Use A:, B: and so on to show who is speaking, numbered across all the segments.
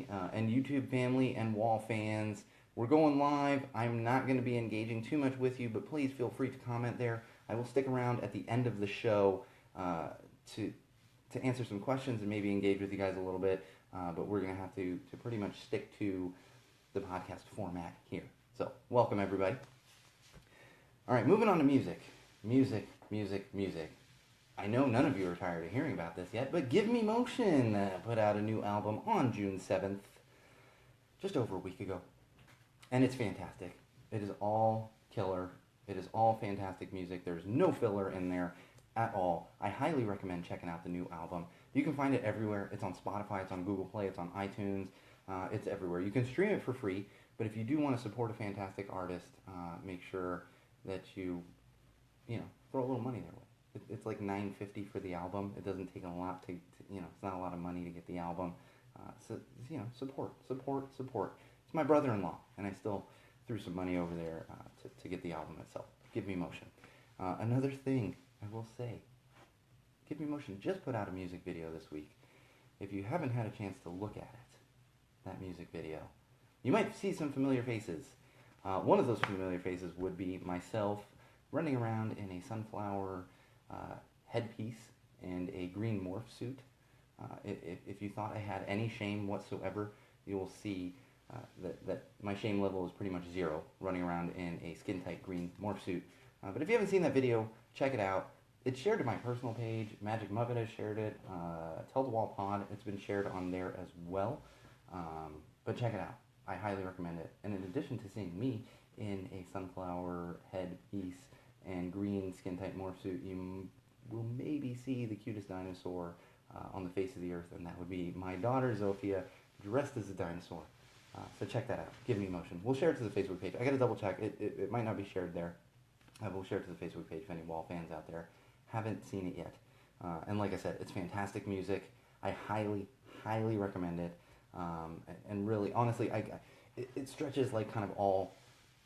A: family and YouTube family and Wall fans. We're going live. I'm not going to be engaging too much with you, but please feel free to comment there. I will stick around at the end of the show to answer some questions and maybe engage with you guys a little bit. But we're going to have to pretty much stick to the podcast format here. So, welcome everybody. All right, moving on to music. Music. I know none of you are tired of hearing about this yet, but Give Me Motion put out a new album on June 7th, just over a week ago. And it's fantastic. It is all killer. It is all fantastic music. There's no filler in there at all. I highly recommend checking out the new album. You can find it everywhere. It's on Spotify, it's on Google Play, it's on iTunes. It's everywhere. You can stream it for free, but if you do want to support a fantastic artist, make sure that you throw a little money their way. It's like $9.50 for the album. It doesn't take a lot to it's not a lot of money to get the album. So support. It's my brother-in-law, and I still threw some money over there to get the album itself. Give Me Motion. Another thing I will say, Give Me Motion just put out a music video this week. If you haven't had a chance to look at it, that music video, you might see some familiar faces. One of those familiar faces would be myself running around in a sunflower headpiece and a green morph suit. If you thought I had any shame whatsoever, you will see that my shame level is pretty much zero, running around in a skin-tight green morph suit. But if you haven't seen that video, check it out. It's shared to my personal page. Magic Muppet has shared it. Tell the Wall Pod, it's been shared on there as well. But check it out. I highly recommend it. And in addition to seeing me in a sunflower headpiece and green skin-tight morph suit, you will maybe see the cutest dinosaur on the face of the earth, and that would be my daughter Zofia, dressed as a dinosaur. So check that out. Give Me Motion. We'll share it to the Facebook page. I got to double check. It might not be shared there. We'll share it to the Facebook page if any Wall fans out there haven't seen it yet. And like I said, it's fantastic music. I highly recommend it. And really, honestly, it stretches like kind of all.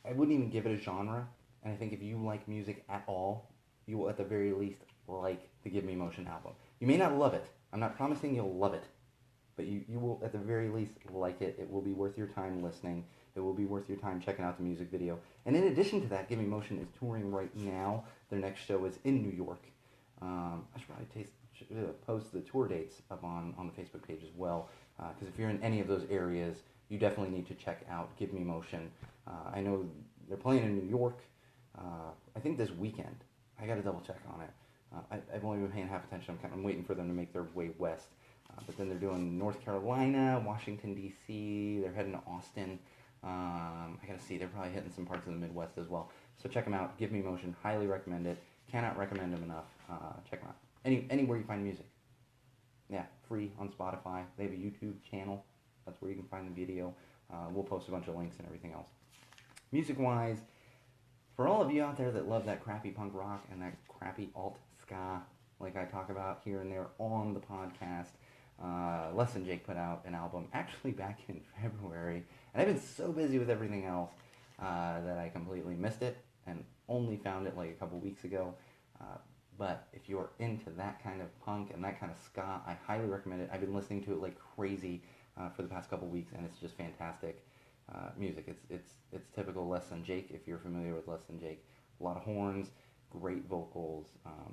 A: I wouldn't even give it a genre. And I think if you like music at all, you will at the very least like the Give Me Motion album. You may not love it. I'm not promising you'll love it. But you will at the very least like it. It will be worth your time listening. It will be worth your time checking out the music video. And in addition to that, Give Me Motion is touring right now. Their next show is in New York. I should probably post the tour dates up on the Facebook page as well. Because if you're in any of those areas, you definitely need to check out Give Me Motion. I know they're playing in New York. I think this weekend. I got to double check on it. I've only been paying half attention. I'm waiting for them to make their way west. But then they're doing North Carolina, Washington, D.C. They're heading to Austin. I got to see. They're probably hitting some parts of the Midwest as well. So check them out. Give Me Motion. Highly recommend it. Cannot recommend them enough. Check them out. Anywhere you find music. Yeah, free on Spotify. They have a YouTube channel. That's where you can find the video. We'll post a bunch of links and everything else. Music-wise, for all of you out there that love that crappy punk rock and that crappy alt-ska, like I talk about here and there on the podcast, Less Than Jake put out an album actually back in February. And I've been so busy with everything else that I completely missed it and only found it like a couple weeks ago. But if you're into that kind of punk and that kind of ska, I highly recommend it. I've been listening to it like crazy for the past couple weeks, and it's just fantastic music. It's typical Less Than Jake, if you're familiar with Less Than Jake. A lot of horns, great vocals,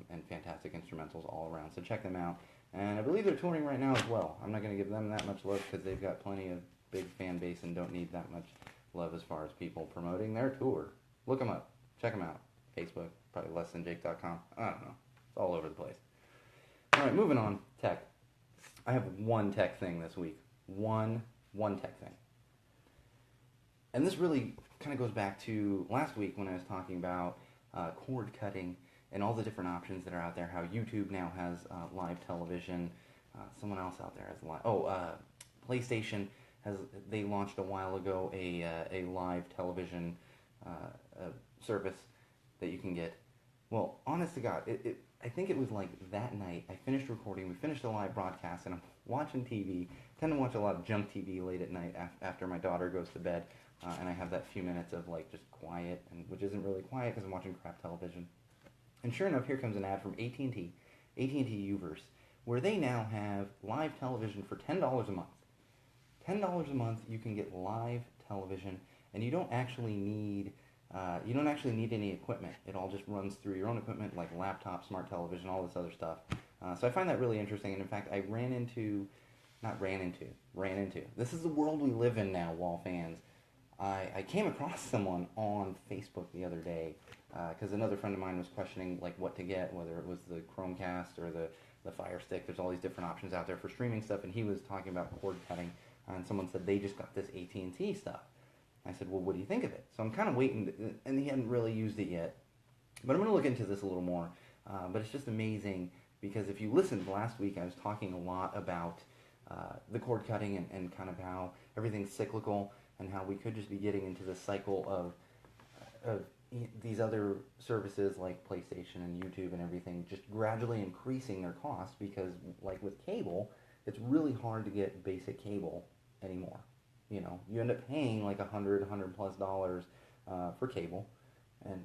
A: and fantastic instrumentals all around. So check them out. And I believe they're touring right now as well. I'm not going to give them that much love because they've got plenty of big fan base and don't need that much love as far as people promoting their tour. Look them up. Check them out. Facebook, probably lessthanjake.com. I don't know. It's all over the place. All right, moving on. Tech. I have one tech thing this week. One tech thing. And this really kind of goes back to last week when I was talking about cord cutting and all the different options that are out there, how YouTube now has live television. Someone else out there has live... PlayStation they launched a while ago a live television service that you can get. Well, honest to God, I think it was like that night, I finished recording, we finished the live broadcast, and I'm watching TV. I tend to watch a lot of junk TV late at night after my daughter goes to bed, and I have that few minutes of like just quiet, and which isn't really quiet because I'm watching crap television. And sure enough, here comes an ad from AT&T UVerse, where they now have live television for $10 a month. $10 a month, you can get live television, and you don't actually need any equipment. It all just runs through your own equipment, like laptop, smart television, all this other stuff. So I find that really interesting, and in fact, I ran into. This is the world we live in now, Wall fans. I came across someone on Facebook the other day because another friend of mine was questioning like what to get, whether it was the Chromecast or the Fire Stick. There's all these different options out there for streaming stuff, and he was talking about cord cutting, and someone said they just got this AT&T stuff. I said, well, what do you think of it? So I'm kind of waiting, and he hadn't really used it yet, but I'm going to look into this a little more. But it's just amazing because if you listened last week, I was talking a lot about the cord cutting and kind of how everything's cyclical and how we could just be getting into this cycle of these other services like PlayStation and YouTube and everything just gradually increasing their costs because, like with cable, it's really hard to get basic cable anymore. You know, you end up paying like $100 plus for cable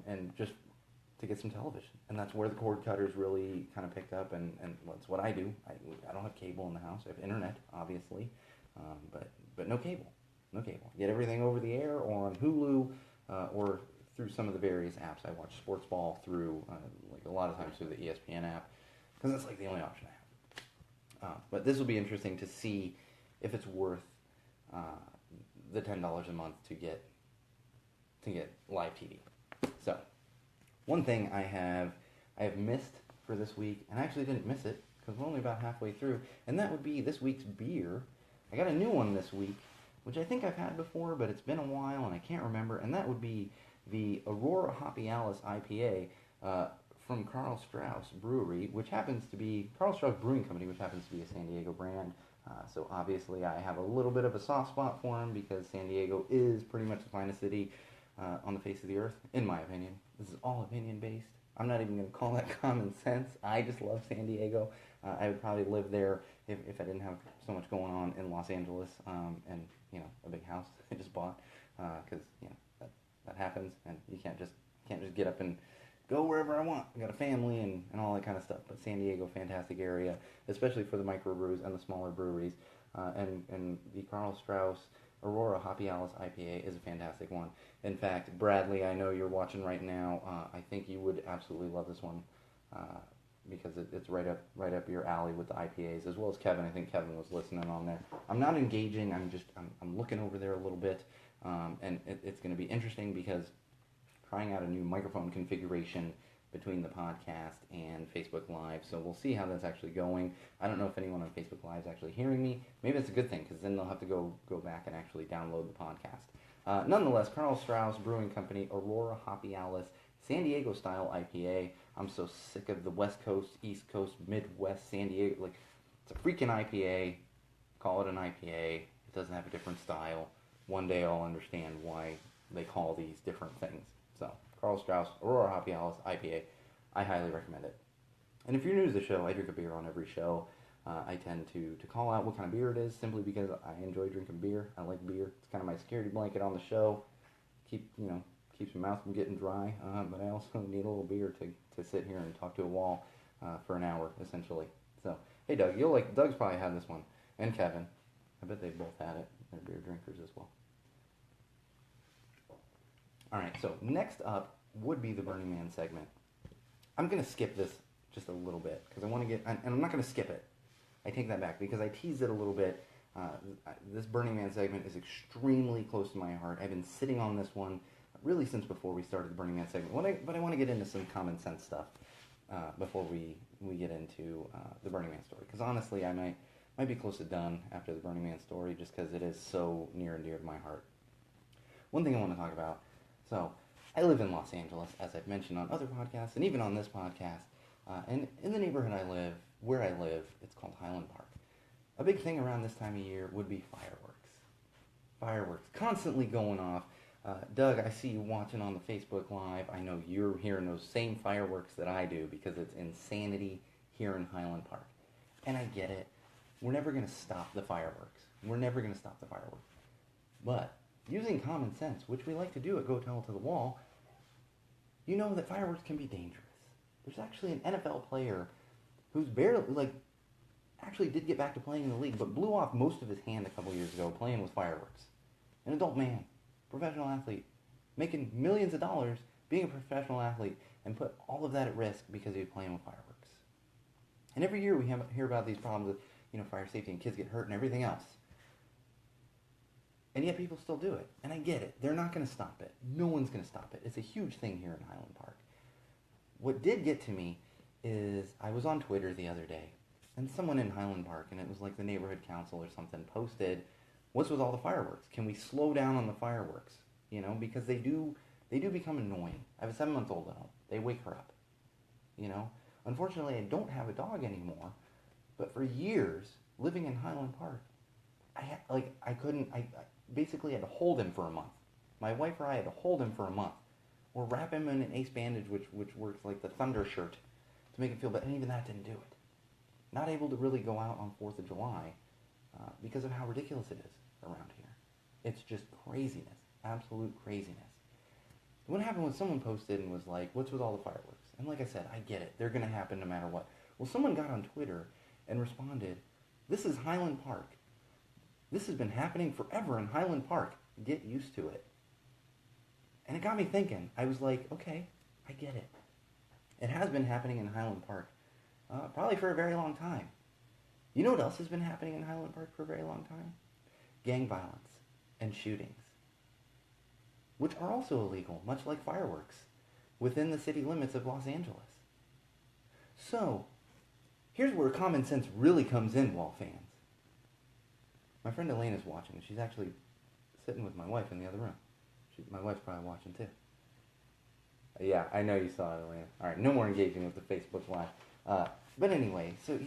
A: and just to get some television. And that's where the cord cutters really kind of picked up, and that's what I do. I don't have cable in the house. I have internet, obviously, but no cable. No cable. Get everything over the air or on Hulu or through some of the various apps. I watch sports ball through, like a lot of times through the ESPN app, because that's like the only option I have. But this will be interesting to see if it's worth the $10 a month to get live TV. So, one thing I have missed for this week, and I actually didn't miss it because we're only about halfway through, and that would be this week's beer. I got a new one this week, which I think I've had before, but it's been a while and I can't remember, and that would be the Aurora Hoppy Alice IPA from Karl Strauss Brewery, which happens to be Karl Strauss Brewing Company, which happens to be a San Diego brand. So obviously I have a little bit of a soft spot for them because San Diego is pretty much the finest city on the face of the earth, in my opinion. This is all opinion-based. I'm not even going to call that common sense. I just love San Diego. I would probably live there if I didn't have so much going on in Los Angeles and, you know, a big house I just bought because, you know, that happens and you can't just get up and go wherever I want. I got a family and all that kind of stuff. But San Diego, fantastic area, especially for the microbrews and the smaller breweries. And the Karl Strauss Aurora Hoppy Alice IPA is a fantastic one. In fact, Bradley, I know you're watching right now. I think you would absolutely love this one because it's right up your alley with the IPAs, as well as Kevin. I think Kevin was listening on there. I'm not engaging. I'm looking over there a little bit, and it's going to be interesting because trying out a new microphone configuration between the podcast and Facebook Live. So we'll see how that's actually going. I don't know if anyone on Facebook Live is actually hearing me. Maybe it's a good thing because then they'll have to go back and actually download the podcast. Nonetheless, Karl Strauss Brewing Company, Aurora Hoppy Alice, San Diego style IPA. I'm so sick of the West Coast, East Coast, Midwest, San Diego. Like, it's a freaking IPA. Call it an IPA. It doesn't have a different style. One day I'll understand why they call these different things. So, Karl Strauss, Aurora Hoppy Alice, IPA. I highly recommend it. And if you're new to the show, I drink a beer on every show. I tend to call out what kind of beer it is simply because I enjoy drinking beer. I like beer. It's kind of my security blanket on the show. Keeps my mouth from getting dry. But I also need a little beer to sit here and talk to a wall for an hour, essentially. So, hey Doug, Doug's probably had this one. And Kevin. I bet they both had it. They're beer drinkers as well. Alright, so next up would be the Burning Man segment. I'm going to skip this just a little bit because I want to get, and I'm not going to skip it. I take that back because I teased it a little bit. This Burning Man segment is extremely close to my heart. I've been sitting on this one really since before we started the Burning Man segment. But I want to get into some common sense stuff before we get into the Burning Man story. Because honestly, I might be close to done after the Burning Man story just because it is so near and dear to my heart. One thing I want to talk about. So, I live in Los Angeles, as I've mentioned on other podcasts, and even on this podcast. And in the neighborhood where I live, it's called Highland Park. A big thing around this time of year would be fireworks. Fireworks constantly going off. Doug, I see you watching on the Facebook Live. I know you're hearing those same fireworks that I do because it's insanity here in Highland Park. And I get it. We're never going to stop the fireworks. But using common sense, which we like to do at Go Tell It to the Wall, you know that fireworks can be dangerous. There's actually an NFL player who's barely, actually did get back to playing in the league, but blew off most of his hand a couple years ago playing with fireworks. An adult man, professional athlete, making millions of dollars, being a professional athlete, and put all of that at risk because he was playing with fireworks. And every year we hear about these problems with, fire safety and kids get hurt and everything else. And yet people still do it. And I get it. They're not going to stop it. No one's going to stop it. It's a huge thing here in Highland Park. What did get to me is I was on Twitter the other day, and someone in Highland Park, and it was like the neighborhood council or something, posted, what's with all the fireworks? Can we slow down on the fireworks? Because they do become annoying. I have a 7-month-old at home. They wake her up. Unfortunately, I don't have a dog anymore, but for years, living in Highland Park, I basically had to hold him for a month. My wife or I had to hold him for a month, or wrap him in an ace bandage, which works like the thunder shirt, to make him feel better, and even that didn't do it. Not able to really go out on 4th of July because of how ridiculous it is around here. It's just craziness, absolute craziness. What happened was someone posted and was like, what's with all the fireworks? And like I said, I get it. They're going to happen no matter what. Well, someone got on Twitter and responded, this is Highland Park. This has been happening forever in Highland Park. Get used to it. And it got me thinking. I was like, okay, I get it. It has been happening in Highland Park probably for a very long time. You know what else has been happening in Highland Park for a very long time? Gang violence and shootings, which are also illegal, much like fireworks, within the city limits of Los Angeles. So, here's where common sense really comes in, Wall fans. My friend Elaine is watching. She's actually sitting with my wife in the other room. My wife's probably watching too. Yeah, I know you saw it, Elaine. All right, no more engaging with the Facebook Live. But anyway, so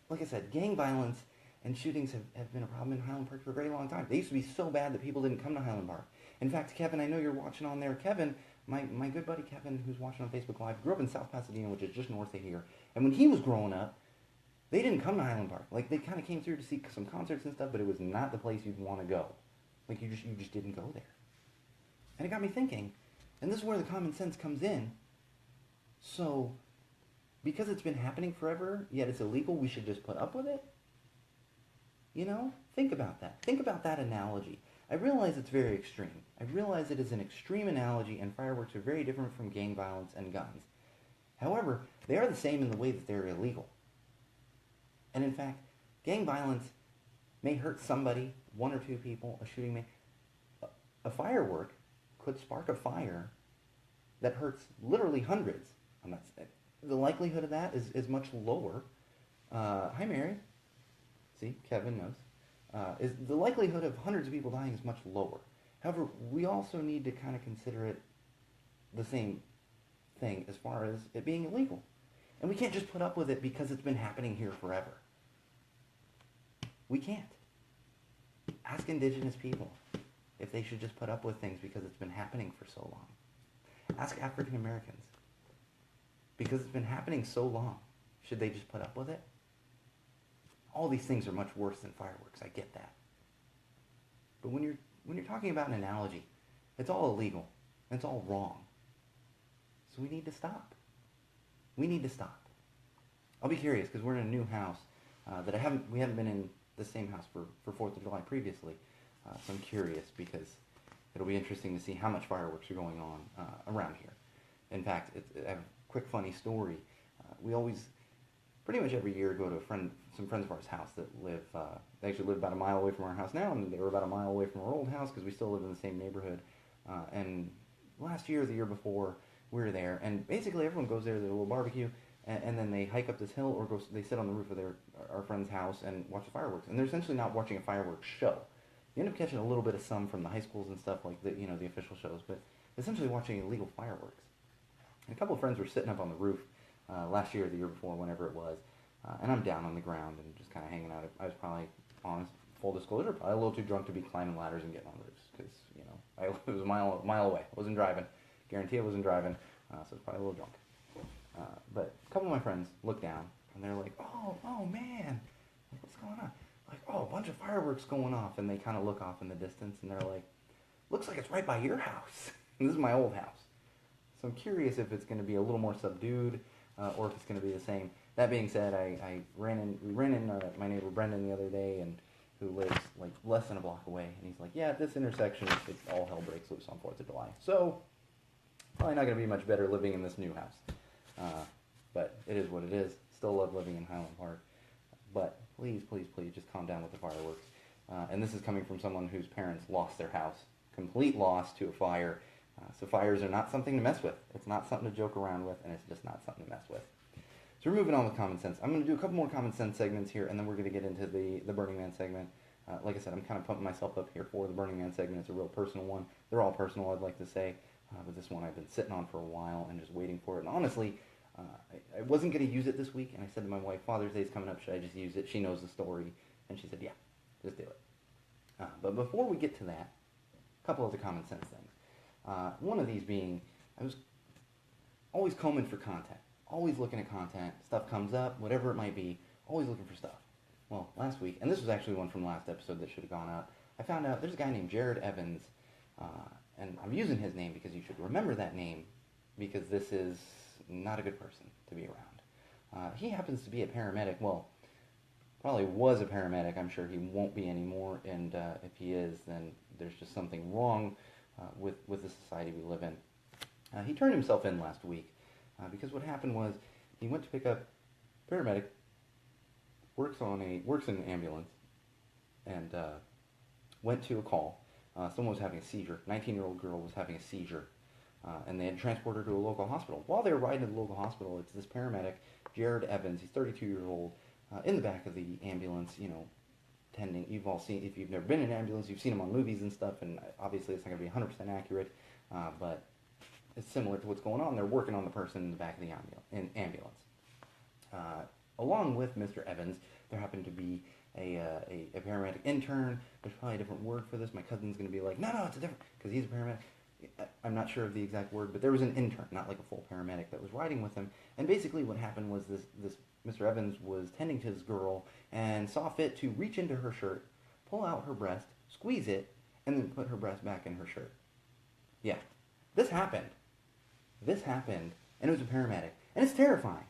A: like I said, gang violence and shootings have been a problem in Highland Park for a very long time. They used to be so bad that people didn't come to Highland Park. In fact, Kevin, I know you're watching on there. Kevin, my good buddy Kevin, who's watching on Facebook Live, grew up in South Pasadena, which is just north of here. And when he was growing up, they didn't come to Highland Park. Like, they kind of came through to see some concerts and stuff, but it was not the place you'd want to go. Like, you just didn't go there. And it got me thinking, and this is where the common sense comes in. So, because it's been happening forever, yet it's illegal, we should just put up with it? Think about that. Think about that analogy. I realize it's very extreme. I realize it is an extreme analogy, and fireworks are very different from gang violence and guns. However, they are the same in the way that they're illegal. And in fact, gang violence may hurt somebody, 1 or 2 people, a shooting may... A firework could spark a fire that hurts literally hundreds. The likelihood of that is much lower. Hi, Mary. See, Kevin knows. Is the likelihood of hundreds of people dying is much lower. However, we also need to kind of consider it the same thing as far as it being illegal. And we can't just put up with it because it's been happening here forever. We can't. Ask indigenous people if they should just put up with things because it's been happening for so long. Ask African Americans. Because it's been happening so long, should they just put up with it? All these things are much worse than fireworks, I get that. But when you're talking about an analogy, it's all illegal. And it's all wrong. So we need to stop. We need to stop. I'll be curious, because we're in a new house that we haven't been in the same house for 4th of July previously. So I'm curious, because it'll be interesting to see how much fireworks are going on around here. In fact, I have a quick funny story. We always, pretty much every year, go to some friends of ours' house that they actually live about a mile away from our house now, and they were about a mile away from our old house because we still live in the same neighborhood. And last year or the year before, we were there, and basically everyone goes there to a little barbecue, and then they hike up this hill, or they sit on the roof of our friend's house and watch the fireworks. And they're essentially not watching a fireworks show. You end up catching a little bit of some from the high schools and stuff, like the official shows, but essentially watching illegal fireworks. And a couple of friends were sitting up on the roof last year or the year before, whenever it was, and I'm down on the ground and just kind of hanging out. I was probably, honest, full disclosure, probably a little too drunk to be climbing ladders and getting on roofs, because it was a mile away. I wasn't driving. Guarantee I wasn't driving, so I was probably a little drunk. But a couple of my friends looked down, and they're like, oh man, what's going on? Like, a bunch of fireworks going off, and they kind of look off in the distance, and they're like, looks like it's right by your house. And this is my old house. So I'm curious if it's going to be a little more subdued, or if it's going to be the same. That being said, we ran in my neighbor Brendan the other day, and who lives like less than a block away, and he's like, yeah, at this intersection, all hell breaks loose on 4th of July. So, probably not going to be much better living in this new house. But it is what it is. Still love living in Highland Park. But please, please, please, just calm down with the fireworks. And this is coming from someone whose parents lost their house. Complete loss to a fire. So fires are not something to mess with. It's not something to joke around with, and it's just not something to mess with. So we're moving on with common sense. I'm going to do a couple more common sense segments here, and then we're going to get into the Burning Man segment. Like I said, I'm kind of pumping myself up here for the Burning Man segment. It's a real personal one. They're all personal, I'd like to say. But this one I've been sitting on for a while and just waiting for it. And honestly, I wasn't going to use it this week, and I said to my wife, Father's Day's coming up, should I just use it? She knows the story, and she said, yeah, just do it. But before we get to that, a couple other common sense things. One of these being, I was always combing for content, always looking at content, stuff comes up, whatever it might be, always looking for stuff. Well, last week, and this was actually one from last episode that should have gone out, I found out there's a guy named Jared Evans, and I'm using his name because you should remember that name, because this is not a good person to be around. He happens to be a paramedic. Well, probably was a paramedic. I'm sure he won't be anymore, and if he is, then there's just something wrong with the society we live in. He turned himself in last week because what happened was he went to pick up paramedic, works in an ambulance, and went to a call. Someone was having a seizure. 19-year-old girl was having a seizure. And they had transported her to a local hospital. While they were riding to the local hospital, it's this paramedic, Jared Evans, he's 32 years old, in the back of the ambulance, tending. You've all seen, if you've never been in an ambulance, you've seen them on movies and stuff, and obviously it's not going to be 100% accurate, but it's similar to what's going on. They're working on the person in the back of the ambulance. Along with Mr. Evans, there happened to be a paramedic intern. There's probably a different word for this. My cousin's going to be like, no, it's a different, because he's a paramedic. I'm not sure of the exact word, but there was an intern, not like a full paramedic, that was riding with him. And basically what happened was this Mr. Evans was tending to his girl and saw fit to reach into her shirt, pull out her breast, squeeze it, and then put her breast back in her shirt. Yeah, this happened. And it was a paramedic. And it's terrifying.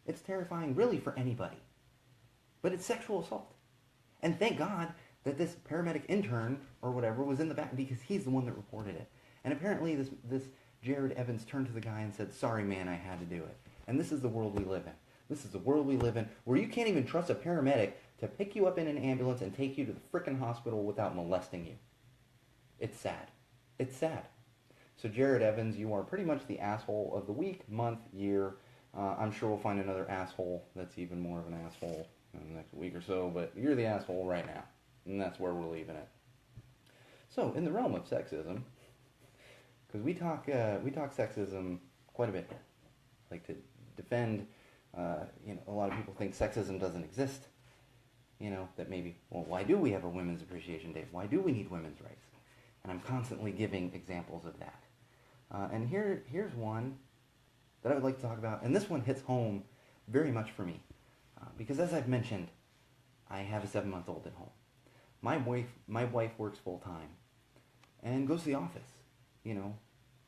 A: It's terrifying really for anybody. But it's sexual assault. And thank God that this paramedic intern or whatever was in the back, because he's the one that reported it. And apparently this Jared Evans turned to the guy and said, sorry, man, I had to do it. And this is the world we live in. This is the world we live in where you can't even trust a paramedic to pick you up in an ambulance and take you to the frickin' hospital without molesting you. It's sad. It's sad. So Jared Evans, you are pretty much the asshole of the week, month, year. I'm sure we'll find another asshole that's even more of an asshole in the next week or so, but you're the asshole right now. And that's where we're leaving it. So, in the realm of sexism, because we talk sexism quite a bit here. Like to defend, a lot of people think sexism doesn't exist. That maybe, well, why do we have a Women's Appreciation Day? Why do we need women's rights? And I'm constantly giving examples of that. And here's one that I would like to talk about, and this one hits home very much for me. Because as I've mentioned, I have a 7-month-old at home. My wife works full-time and goes to the office,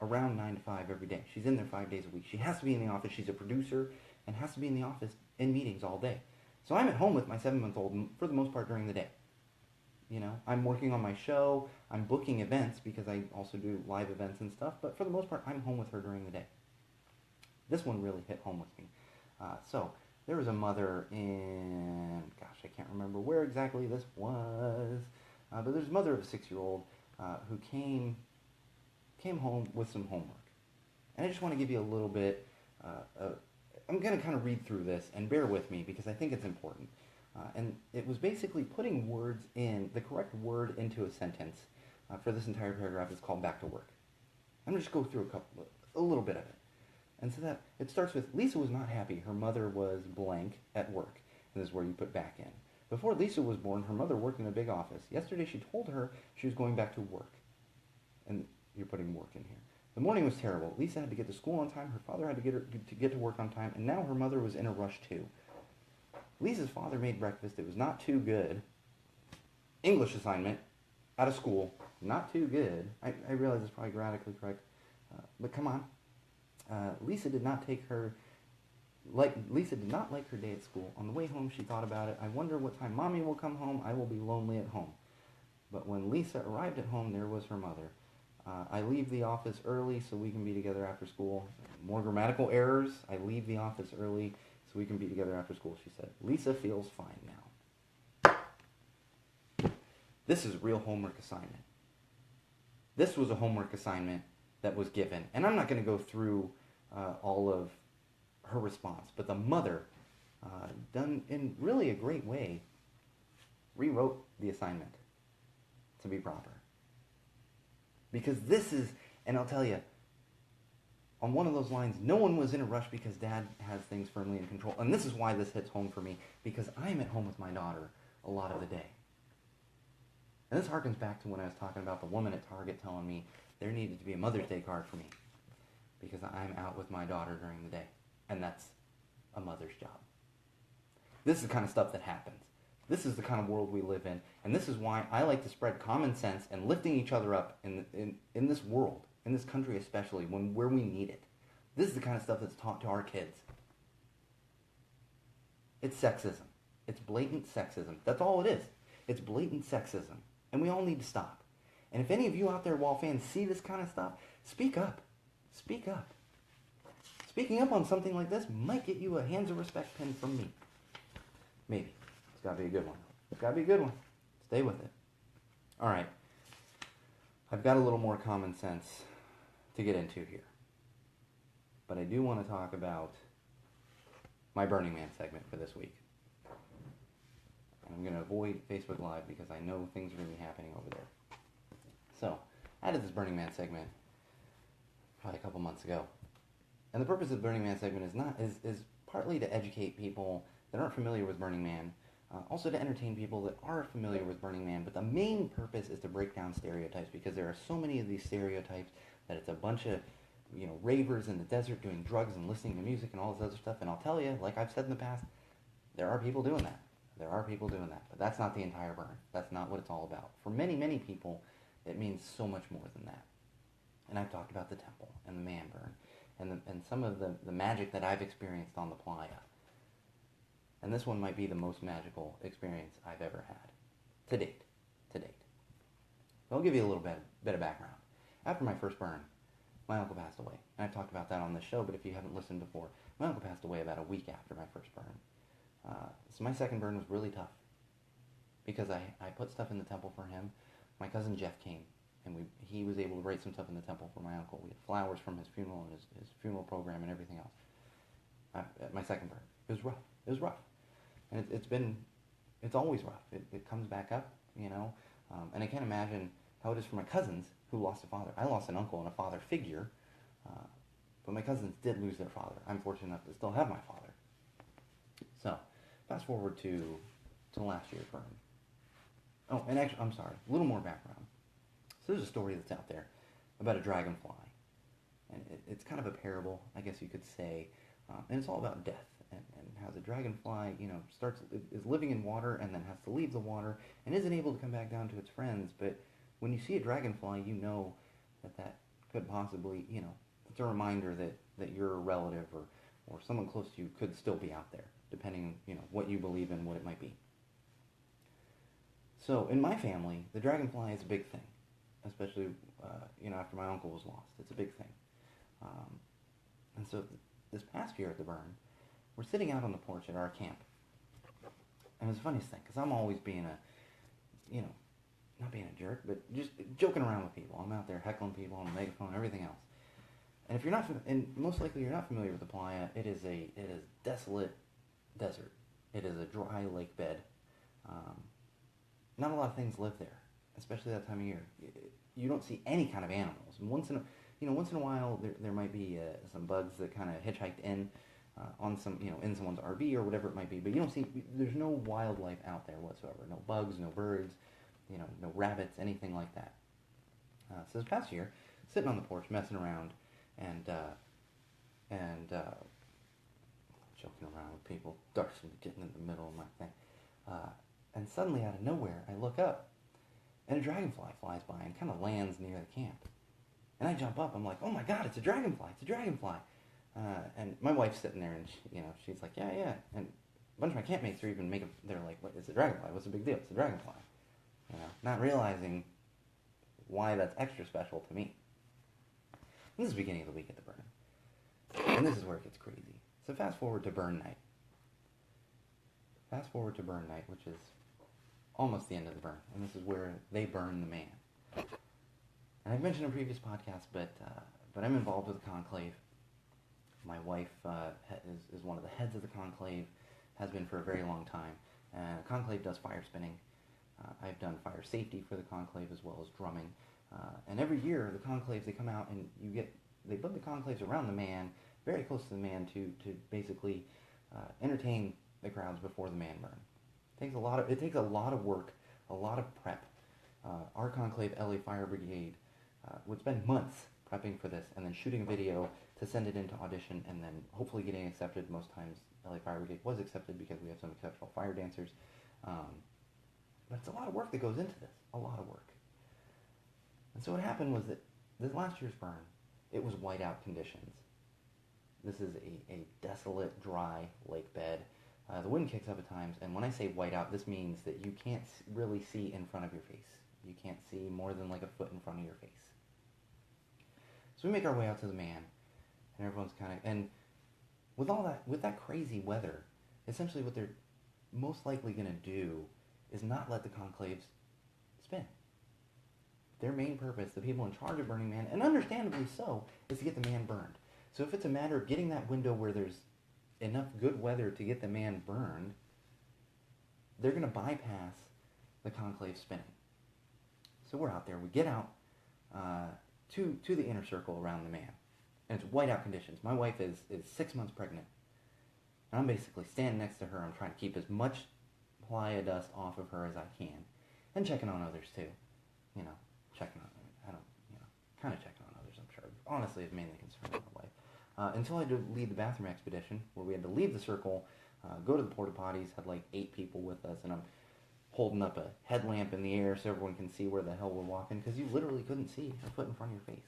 A: around 9 to 5 every day. She's in there 5 days a week. She has to be in the office. She's a producer and has to be in the office in meetings all day. So I'm at home with my 7-month-old for the most part during the day. I'm working on my show. I'm booking events because I also do live events and stuff. But for the most part, I'm home with her during the day. This one really hit home with me. So there was a mother in, I can't remember where exactly this was. But there's a mother of a 6-year-old who came home with some homework. And I just want to give you a little bit, I'm going to kind of read through this, and bear with me because I think it's important. And it was basically putting the correct word into a sentence for this entire paragraph. Is called back to work. I'm going to just go through a little bit of it. And so that, it starts with, Lisa was not happy. Her mother was blank at work. And this is where you put back in. Before Lisa was born, her mother worked in a big office. Yesterday she told her she was going back to work. And you're putting work in here. The morning was terrible. Lisa had to get to school on time. Her father had to get to work on time. And now her mother was in a rush too. Lisa's father made breakfast. It was not too good. English assignment, out of school, not too good. I realize it's probably grammatically correct. But come on. Lisa did not take her Lisa did not like her day at school. On the way home, she thought about it. I wonder what time Mommy will come home. I will be lonely at home. But when Lisa arrived at home, there was her mother. I leave the office early so we can be together after school. More grammatical errors. I leave the office early so we can be together after school, she said. Lisa feels fine now. This is a real homework assignment. This was a homework assignment that was given. And I'm not going to go through all of her response, but the mother, done in really a great way, rewrote the assignment to be proper. Because this is, and I'll tell you, on one of those lines, no one was in a rush because Dad has things firmly in control. And this is why this hits home for me, because I'm at home with my daughter a lot of the day. And this harkens back to when I was talking about the woman at Target telling me there needed to be a Mother's Day card for me because I'm out with my daughter during the day. And that's a mother's job. This is the kind of stuff that happens. This is the kind of world we live in. And this is why I like to spread common sense and lifting each other up in this world, in this country especially, where we need it. This is the kind of stuff that's taught to our kids. It's sexism. It's blatant sexism. That's all it is. It's blatant sexism. And we all need to stop. And if any of you out there, Wall fans, see this kind of stuff, speak up. Speak up. Speaking up on something like this might get you a Hands of Respect pin from me. Maybe. It's got to be a good one. It's got to be a good one. Stay with it. All right. I've got a little more common sense to get into here. But I do want to talk about my Burning Man segment for this week. I'm going to avoid Facebook Live because I know things are going to be happening over there. So, I added this Burning Man segment probably a couple months ago. And the purpose of the Burning Man segment is partly to educate people that aren't familiar with Burning Man, also to entertain people that are familiar with Burning Man, but the main purpose is to break down stereotypes because there are so many of these stereotypes that it's a bunch of, ravers in the desert doing drugs and listening to music and all this other stuff. And I'll tell you, like I've said in the past, there are people doing that. There are people doing that, but that's not the entire burn. That's not what it's all about. For many, many people, it means so much more than that. And I've talked about the temple and the man burn and some of the magic that I've experienced on the playa. And this one might be the most magical experience I've ever had. To date. So I'll give you a little bit of background. After my first burn, my uncle passed away. And I've talked about that on the show, but if you haven't listened before, my uncle passed away about a week after my first burn. So my second burn was really tough because I put stuff in the temple for him. My cousin Jeff came, and he was able to write some stuff in the temple for my uncle. We had flowers from his funeral and his funeral program and everything else. My second burn. It was rough. And it's always rough. It comes back up, and I can't imagine how it is for my cousins who lost a father. I lost an uncle and a father figure, but my cousins did lose their father. I'm fortunate enough to still have my father. So, fast forward to last year's burn. Oh, and actually, I'm sorry, a little more background. So there's a story that's out there about a dragonfly. And it's kind of a parable, I guess you could say. And it's all about death and how the dragonfly, is living in water and then has to leave the water and isn't able to come back down to its friends. But when you see a dragonfly, you know that could possibly, it's a reminder that your relative or someone close to you could still be out there, depending, what you believe in, what it might be. So in my family, the dragonfly is a big thing, especially, after my uncle was lost. It's a big thing. And so this past year at the burn, we're sitting out on the porch at our camp. And it was the funniest thing, because I'm always being not being a jerk, but just joking around with people. I'm out there heckling people on the megaphone and everything else. And if you're not, and most likely you're not familiar with the playa, it is desolate desert. It is a dry lake bed. Not a lot of things live there, especially that time of year. You don't see any kind of animals. And once in a while, there might be some bugs that kind of hitchhiked in on some, in someone's RV or whatever it might be. But you don't see. There's no wildlife out there whatsoever. No bugs, no birds, no rabbits, anything like that. So this past year, sitting on the porch, messing around, and joking around with people, Darcy getting in the middle of my thing. And suddenly, out of nowhere, I look up, and a dragonfly flies by and kind of lands near the camp. And I jump up. I'm like, oh my God, it's a dragonfly. It's a dragonfly. And my wife's sitting there, and she's like, yeah. And a bunch of my campmates are even they're like, what, it's a dragonfly. What's the big deal? It's a dragonfly. Not realizing why that's extra special to me. This is the beginning of the week at the burn. And this is where it gets crazy. So fast forward to burn night. Which is almost the end of the burn. And this is where they burn the man. And I've mentioned in previous podcasts, but I'm involved with the conclave. My wife is one of the heads of the conclave, has been for a very long time. Conclave does fire spinning. I've done fire safety for the conclave as well as drumming. And every year the conclaves, they come out and they put the conclaves around the man, very close to the man, to basically entertain the crowds before the man burn. It takes a lot of work, a lot of prep. Our conclave, LA Fire Brigade, would spend months prepping for this and then shooting a video to send it into audition and then hopefully getting accepted. Most times LA Fire Brigade was accepted because we have some exceptional fire dancers. But it's a lot of work that goes into this, a lot of work. And so what happened was that this last year's burn, it was whiteout conditions. This is a desolate, dry lake bed. The wind kicks up at times, and when I say whiteout, this means that you can't really see in front of your face. You can't see more than like a foot in front of your face. So we make our way out to the man, and everyone's and with that crazy weather, essentially what they're most likely going to do is not let the conclaves spin. Their main purpose, the people in charge of Burning Man, and understandably so, is to get the man burned. So if it's a matter of getting that window where there's enough good weather to get the man burned, they're going to bypass the conclave spinning. So we're out there. We get out to the inner circle around the man. And it's whiteout conditions. My wife is 6 months pregnant. And I'm basically standing next to her. I'm trying to keep as much playa dust off of her as I can. And checking on others too. Checking on others, I'm sure. Honestly, it's mainly concerned with my wife. Until I had to lead the bathroom expedition, where we had to leave the circle, go to the porta potties, had like 8 people with us, and I'm holding up a headlamp in the air so everyone can see where the hell we're walking, because you literally couldn't see a foot in front of your face.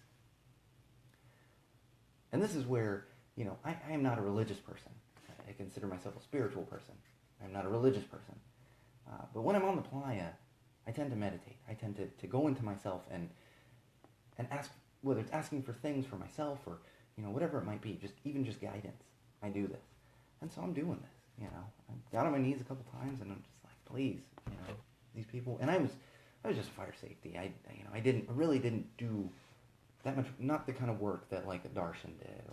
A: And this is where, I am not a religious person. I consider myself a spiritual person. I'm not a religious person. But when I'm on the playa, I tend to meditate. I tend to go into myself and ask, whether it's asking for things for myself or, whatever it might be, just guidance. I do this. And so I'm doing this, I got on my knees a couple times and I'm just like, please, these people. And I was just fire safety. I really didn't do that much, not the kind of work that like a Darshan did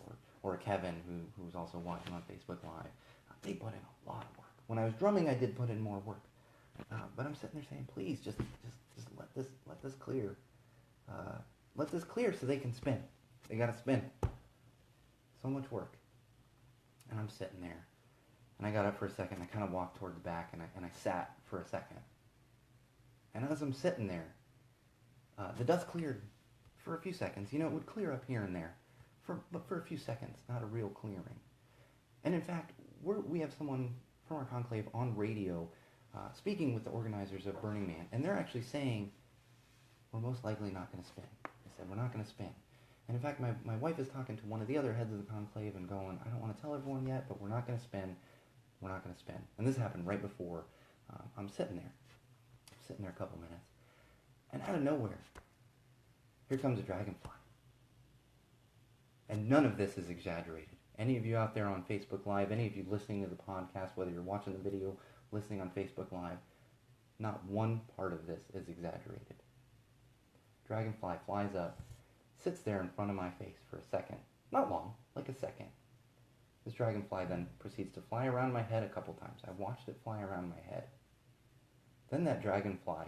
A: or a Kevin who was also watching on Facebook Live. They put in a lot of work. When I was drumming, I did put in more work. But I'm sitting there saying, please, just let this clear. Let this clear so they can spin. They got to spin. So much work. And I'm sitting there. And I got up for a second. I kind of walked toward the back, and I sat for a second. And as I'm sitting there, the dust cleared for a few seconds. It would clear up here and there. But for a few seconds, not a real clearing. And in fact, we have someone from our conclave on radio speaking with the organizers of Burning Man, and they're actually saying, we're most likely not going to spin. They said, we're not going to spin. And in fact, my wife is talking to one of the other heads of the conclave and going, I don't want to tell everyone yet, but we're not going to spin. We're not going to spin. And this happened right before I'm sitting there. I'm sitting there a couple minutes. And out of nowhere, here comes a dragonfly. And none of this is exaggerated. Any of you out there on Facebook Live, any of you listening to the podcast, whether you're watching the video, listening on Facebook Live, not one part of this is exaggerated. Dragonfly flies up, sits there in front of my face for a second. Not long, like a second. This dragonfly then proceeds to fly around my head a couple times. I watched it fly around my head. Then that dragonfly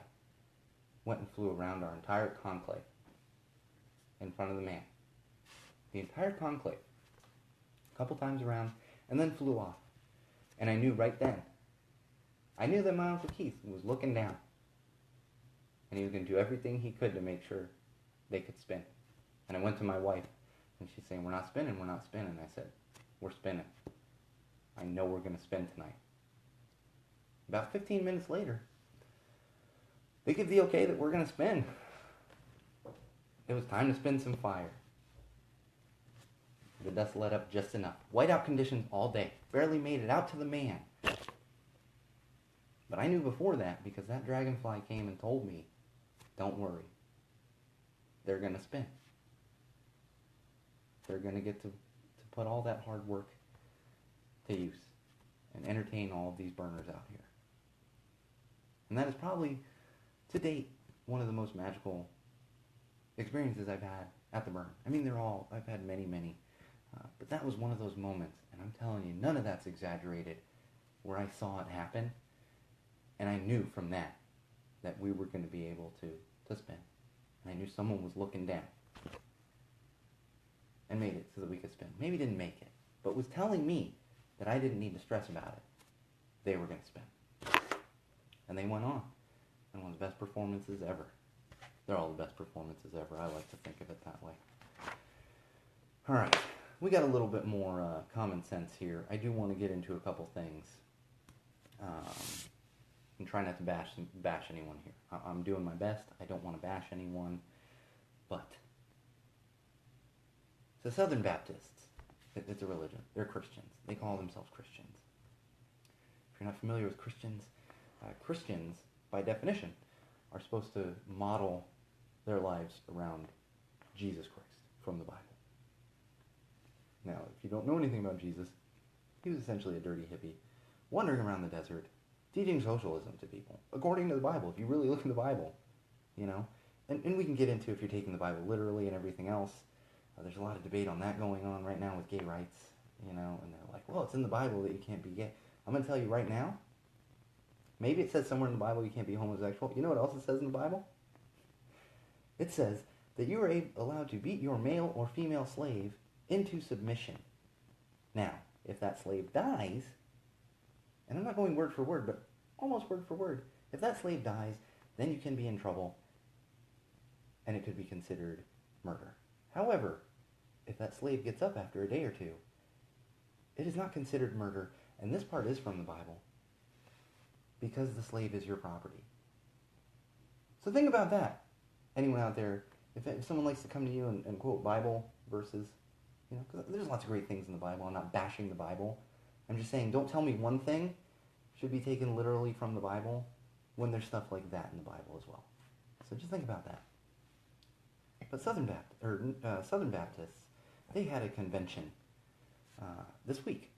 A: went and flew around our entire conclave in front of the man. The entire conclave. A couple times around, and then flew off. And I knew right then, that my Uncle Keith was looking down. And he was going to do everything he could to make sure they could spin. And I went to my wife, and she's saying, we're not spinning. And I said, we're spinning. I know we're going to spin tonight. About 15 minutes later, they give the okay that we're going to spin. It was time to spin some fire. The dust let up just enough. Whiteout conditions all day. Barely made it out to the man. But I knew before that, because that dragonfly came and told me, don't worry. They're going to spin. They're going to get to put all that hard work to use and entertain all of these burners out here. And that is probably, to date, one of the most magical experiences I've had at the burn. I mean, I've had many, many. But that was one of those moments, and I'm telling you, none of that's exaggerated, where I saw it happen, and I knew from that we were going to be able to spin. And I knew someone was looking down and made it so that we could spin. Maybe didn't make it, but was telling me that I didn't need to stress about it. They were going to spin. And they went on. And one of the best performances ever. They're all the best performances ever. I like to think of it that way. All right. We got a little bit more common sense here. I do want to get into a couple things. I'm trying not to bash anyone here. I'm doing my best. I don't want to bash anyone. But the Southern Baptists, it's a religion. They're Christians. They call themselves Christians. If you're not familiar with Christians, Christians, by definition, are supposed to model their lives around Jesus Christ from the Bible. Now, if you don't know anything about Jesus, he was essentially a dirty hippie, wandering around the desert, teaching socialism to people, according to the Bible, if you really look in the Bible, you know. And we can get into if you're taking the Bible literally and everything else. There's a lot of debate on that going on right now with gay rights, you know, and they're like, well, it's in the Bible that you can't be gay. I'm going to tell you right now, maybe it says somewhere in the Bible you can't be homosexual. You know what else it says in the Bible? It says that you are allowed to beat your male or female slave into submission. Now, if that slave dies, and I'm not going word for word, but almost word for word, if that slave dies, then you can be in trouble, and it could be considered murder. However, if that slave gets up after a day or two, it is not considered murder, and this part is from the Bible, because the slave is your property. So think about that. Anyone out there, if someone likes to come to you and quote Bible verses, you know, because there's lots of great things in the Bible. I'm not bashing the Bible. I'm just saying, don't tell me one thing should be taken literally from the Bible when there's stuff like that in the Bible as well. So just think about that. But Southern Baptists, they had a convention this week.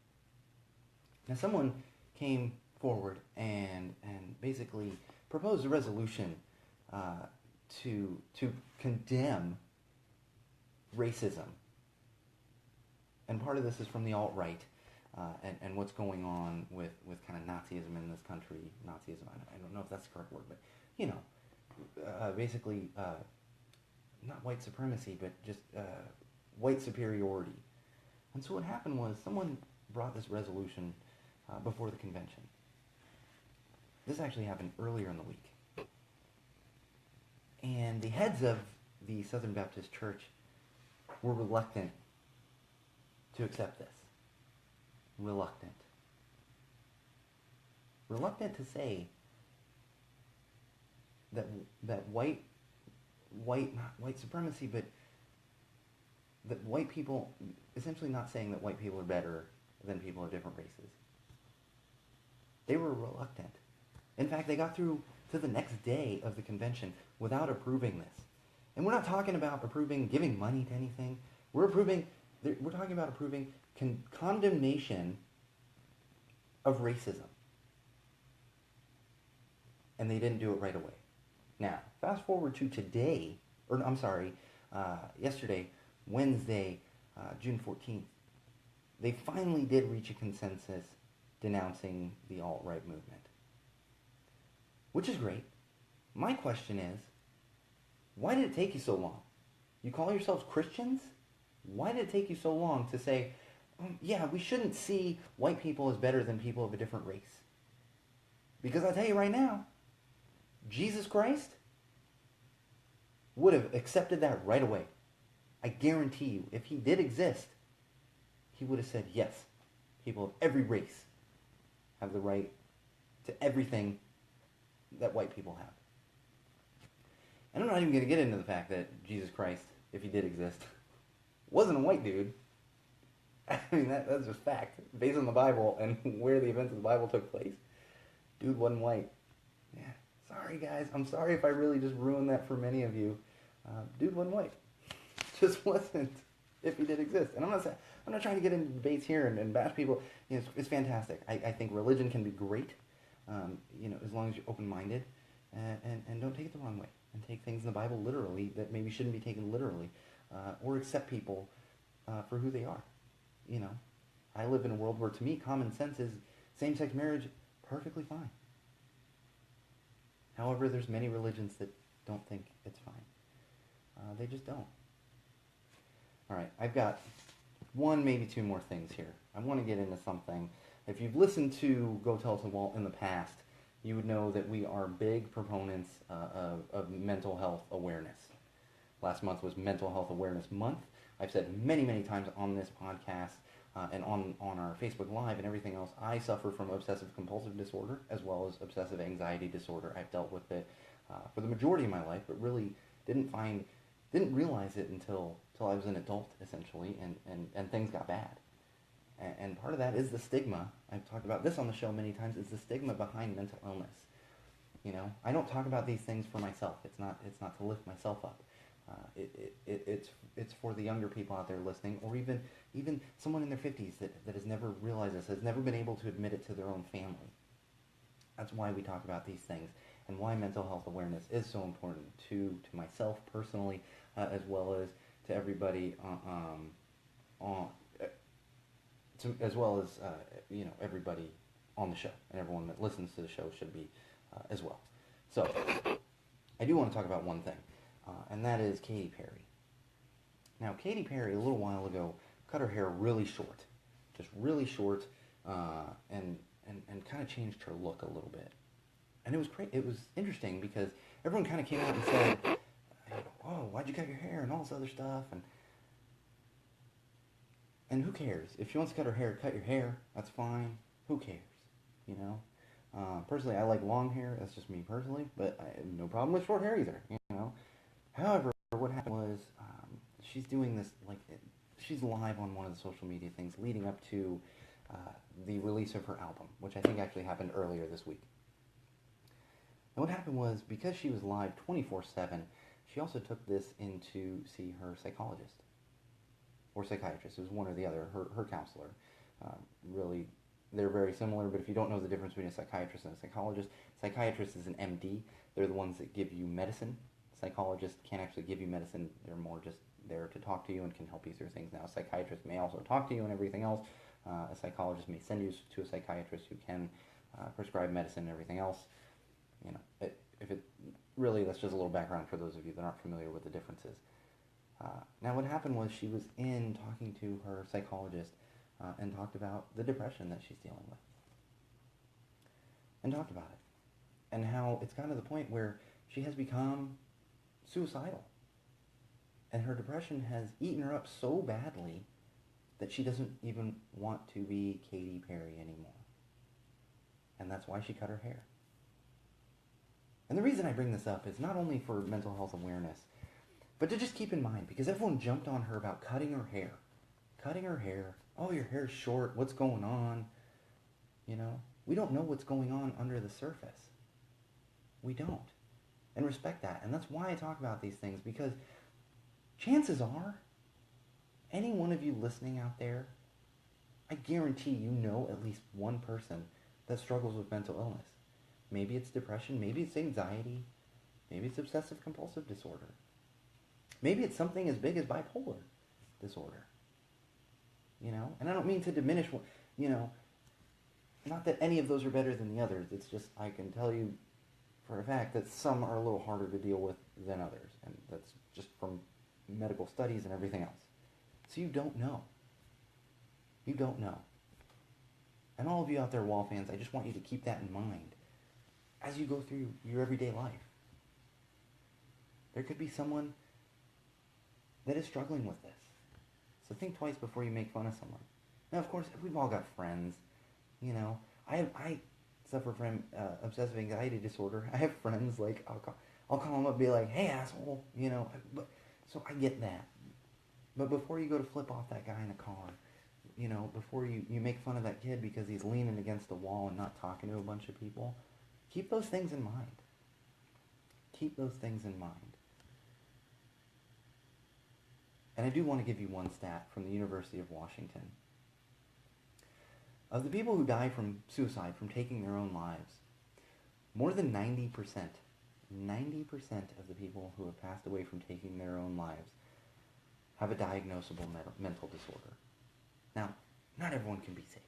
A: Now, someone came forward and basically proposed a resolution to condemn racism. And part of this is from the alt-right and what's going on with kind of Nazism in this country. Nazism, I don't know if that's the correct word, but, you know, basically not white supremacy, but just white superiority. And so what happened was someone brought this resolution before the convention. This actually happened earlier in the week. And the heads of the Southern Baptist Church were reluctant to accept this. Reluctant. Reluctant to say that white, not white supremacy, but that white people, essentially not saying that white people are better than people of different races. They were reluctant. In fact, they got through to the next day of the convention without approving this. And we're not talking about approving giving money to anything. We're talking about approving condemnation of racism. And they didn't do it right away. Now, fast forward to today, or I'm sorry, yesterday, Wednesday, June 14th, they finally did reach a consensus denouncing the alt-right movement. Which is great. My question is, why did it take you so long? You call yourselves Christians? Why did it take you so long to say, yeah, we shouldn't see white people as better than people of a different race? Because I'll tell you right now, Jesus Christ would have accepted that right away. I guarantee you, if he did exist, he would have said, yes, people of every race have the right to everything that white people have. And I'm not even going to get into the fact that Jesus Christ, if he did exist, wasn't a white dude. I mean, that's just fact. Based on the Bible and where the events of the Bible took place, dude wasn't white. Yeah, sorry guys. I'm sorry if I really just ruined that for many of you. Dude wasn't white. Just wasn't. If he did exist, and I'm not trying to get into debates here and bash people. You know, it's fantastic. I think religion can be great. As long as you're open-minded and don't take it the wrong way and take things in the Bible literally that maybe shouldn't be taken literally, or accept people for who they are. You know, I live in a world where, to me, common sense is same-sex marriage perfectly fine. However, there's many religions that don't think it's fine. They just don't. All right, I've got one, maybe two more things here. I want to get into something. If you've listened to Go Tell It to Walt in the past, you would know that we are big proponents of mental health awareness. Last month was Mental Health Awareness Month. I've said many, many times on this podcast and on our Facebook Live and everything else, I suffer from obsessive compulsive disorder as well as obsessive anxiety disorder. I've dealt with it for the majority of my life, but really didn't realize it until I was an adult, essentially, and things got bad. And part of that is the stigma. I've talked about this on the show many times. Is the stigma behind mental illness. You know, I don't talk about these things for myself. It's not to lift myself up. It's for the younger people out there listening, or even someone in their 50s that has never realized this, has never been able to admit it to their own family. That's why we talk about these things, and why mental health awareness is so important to myself personally, as well as to everybody as well as everybody on the show, and everyone that listens to the show should be as well. So I do want to talk about one thing, and that is Katy Perry. Now, Katy Perry, a little while ago, cut her hair really short, just really short, and kind of changed her look a little bit. And it was great. It was interesting because everyone kind of came out and said, "Oh, why'd you cut your hair?" and all this other stuff. And who cares? If she wants to cut her hair, cut your hair. That's fine. Who cares? You know. Personally, I like long hair. That's just me personally, but I have no problem with short hair either. You know. However, what happened was she's doing this she's live on one of the social media things leading up to the release of her album, which I think actually happened earlier this week. And what happened was, because she was live 24/7, she also took this in to see her psychologist or psychiatrist. It was one or the other. Her counselor. Really, they're very similar, but if you don't know the difference between a psychiatrist and a psychiatrist is an MD. They're the ones that give you medicine. Psychologists can't actually give you medicine. They're more just there to talk to you and can help you through things. Now, a psychiatrist may also talk to you and everything else. A psychologist may send you to a psychiatrist who can prescribe medicine and everything else. You know, really, that's just a little background for those of you that aren't familiar with the differences. Now, what happened was she was in talking to her psychologist and talked about the depression that she's dealing with. And talked about it. And how it's gotten to the point where she has become suicidal. And her depression has eaten her up so badly that she doesn't even want to be Katy Perry anymore. And that's why she cut her hair. And the reason I bring this up is not only for mental health awareness, but to just keep in mind, because everyone jumped on her about cutting her hair. Cutting her hair. Oh, your hair's short. What's going on? You know, we don't know what's going on under the surface. We don't. And respect that. And that's why I talk about these things, because chances are, any one of you listening out there, I guarantee you know at least one person that struggles with mental illness. Maybe it's depression, maybe it's anxiety, maybe it's obsessive compulsive disorder. Maybe it's something as big as bipolar disorder. You know, and I don't mean to diminish, you know, not that any of those are better than the others. It's just, I can tell you for a fact that some are a little harder to deal with than others. And that's just from medical studies and everything else. So you don't know. You don't know. And all of you out there, Wall fans, I just want you to keep that in mind as you go through your everyday life. There could be someone that is struggling with this. So think twice before you make fun of someone. Now, of course, we've all got friends. You know, I suffer from obsessive anxiety disorder. I have friends, like, I'll call them up and be like, "Hey, asshole," you know. So I get that. But before you go to flip off that guy in the car, before you make fun of that kid because he's leaning against the wall and not talking to a bunch of people, keep those things in mind. Keep those things in mind. And I do want to give you one stat from the University of Washington. Of the people who die from suicide, from taking their own lives, more than 90% of the people who have passed away from taking their own lives have a diagnosable mental disorder. Now, not everyone can be saved.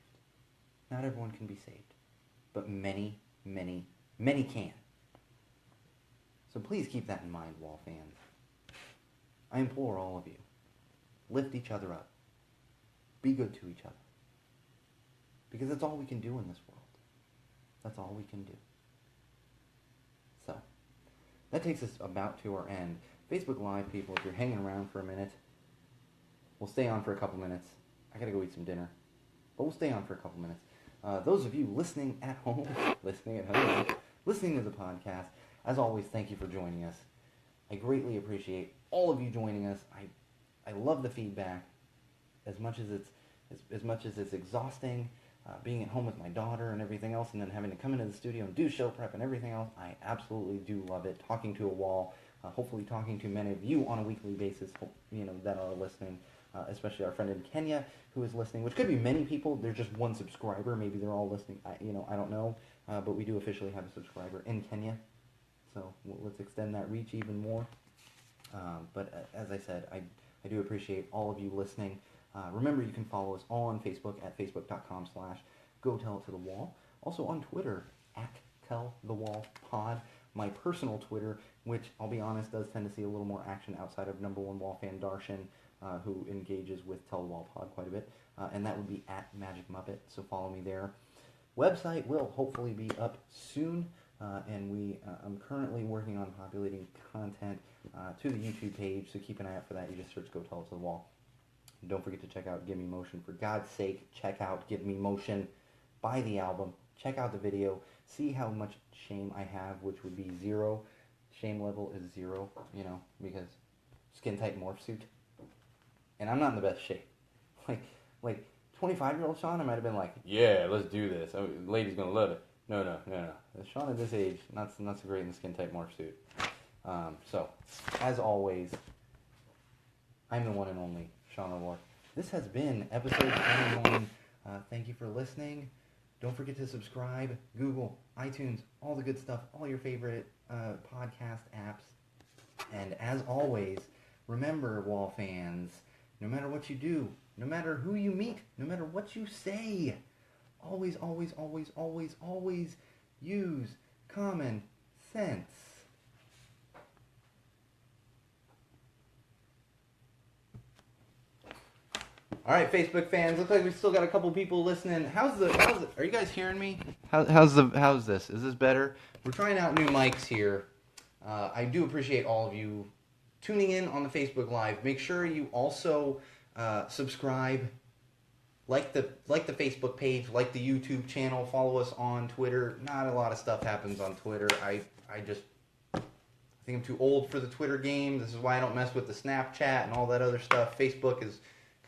A: Not everyone can be saved. But many, many, many can. So please keep that in mind, Wall fans. I implore all of you, lift each other up. Be good to each other. Because that's all we can do in this world. That's all we can do. So, that takes us about to our end. Facebook Live people, if you're hanging around for a minute, we'll stay on for a couple minutes. I gotta go eat some dinner. But we'll stay on for a couple minutes. Those of you listening at home, listening to the podcast, as always, thank you for joining us. I greatly appreciate all of you joining us. I love the feedback. As much as it's exhausting, being at home with my daughter and everything else, and then having to come into the studio and do show prep and everything else, I absolutely do love it. Talking to a wall, hopefully talking to many of you on a weekly basis, that are listening, especially our friend in Kenya who is listening, which could be many people. There's just one subscriber. Maybe they're all listening. I don't know, but we do officially have a subscriber in Kenya, so let's extend that reach even more. But as I said, I do appreciate all of you listening. Remember, you can follow us all on Facebook at facebook.com/GoTellItToTheWall. Also on Twitter at TellTheWallPod. My personal Twitter, which I'll be honest does tend to see a little more action outside of number one Wall fan Darshan, who engages with Tell the Wall Pod quite a bit, and that would be at Magic Muppet. So follow me there. Website will hopefully be up soon, and I'm currently working on populating content to the YouTube page. So keep an eye out for that. You just search "Go Tell It to the Wall." Don't forget to check out Give Me Motion. For God's sake, check out Give Me Motion. Buy the album. Check out the video. See how much shame I have, which would be 0. Shame level is 0, because skin tight morph suit. And I'm not in the best shape. Like 25-year-old Sean, I might have been like, yeah, let's do this. Oh, the lady's going to love it. No. Sean at this age, not so great in the skin tight morph suit. So, as always, I'm the one and only Sean O'Rourke. This has been episode 21. Thank you for listening. Don't forget to subscribe, Google, iTunes, all the good stuff, all your favorite podcast apps. And as always, remember, Wall fans, no matter what you do, no matter who you meet, no matter what you say, always, always, always, always, always use common sense. All right, Facebook fans. Looks like we still got a couple people listening. How's it? Are you guys hearing me? How's this? Is this better? We're trying out new mics here. I do appreciate all of you tuning in on the Facebook Live. Make sure you also subscribe, like the Facebook page, like the YouTube channel. Follow us on Twitter. Not a lot of stuff happens on Twitter. I think I'm too old for the Twitter game. This is why I don't mess with the Snapchat and all that other stuff. Facebook is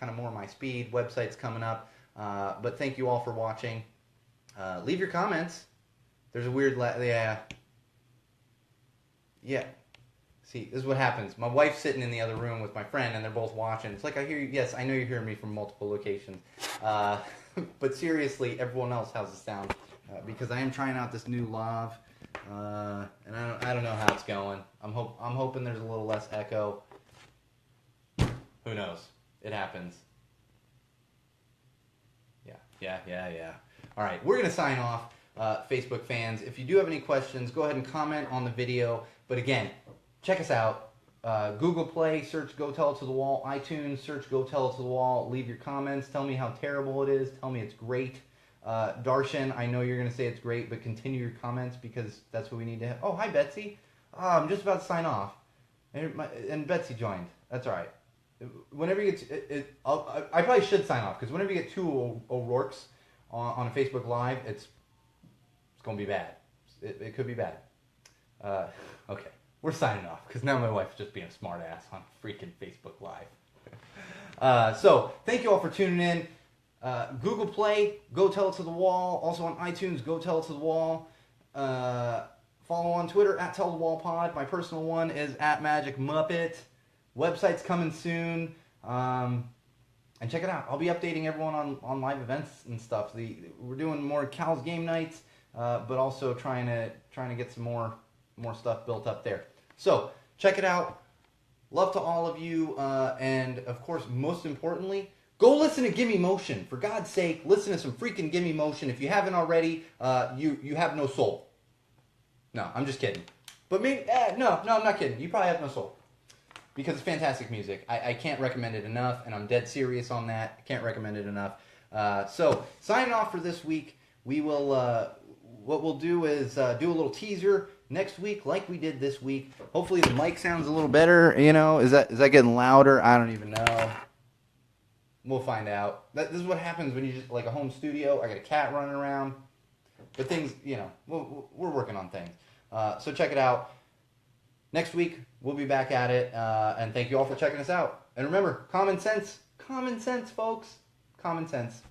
A: kind of more my speed. Website's coming up. But thank you all for watching. Leave your comments. There's a weird... Yeah. See, this is what happens. My wife's sitting in the other room with my friend, and they're both watching. It's like, I hear you. Yes, I know you're hearing me from multiple locations. But seriously, everyone else, how's it sound? Because I am trying out this new lav. And I don't know how it's going. I'm hoping there's a little less echo. Who knows? It happens. Yeah. All right, we're going to sign off, Facebook fans. If you do have any questions, go ahead and comment on the video. But again, check us out. Google Play, search Go Tell It to the Wall. iTunes, search Go Tell It to the Wall. Leave your comments. Tell me how terrible it is. Tell me it's great. Darshan, I know you're going to say it's great, but continue your comments because that's what we need to have. Oh, hi, Betsy. I'm just about to sign off. And Betsy joined. That's all right. Whenever you get I probably should sign off because whenever you get two O'Rourkes on a Facebook Live, it's going to be bad. It could be bad. Okay, we're signing off because now my wife's just being a smart ass on freaking Facebook Live. So thank you all for tuning in. Google Play, Go Tell It to the Wall. Also on iTunes, Go Tell It to the Wall. Follow on Twitter at Tell the Wall Pod. My personal one is at Magic Muppet. Website's coming soon. And check it out. I'll be updating everyone on live events and stuff. We're doing more Cal's game nights, but also trying to get some more stuff built up there. So check it out. Love to all of you, and of course, most importantly, go listen to Gimme Motion. For God's sake, listen to some freaking Gimme Motion. If you haven't already, you have no soul. No, I'm just kidding. But maybe no, I'm not kidding. You probably have no soul. Because it's fantastic music. I can't recommend it enough, and I'm dead serious on that. I can't recommend it enough. So, signing off for this week, we will, what we'll do is do a little teaser next week like we did this week. Hopefully the mic sounds a little better, you know. Is that getting louder? I don't even know. We'll find out. This is what happens when you just, like a home studio. I got a cat running around. But things, you know, we're working on things. So check it out. Next week, we'll be back at it, and thank you all for checking us out. And remember, common sense, folks. Common sense.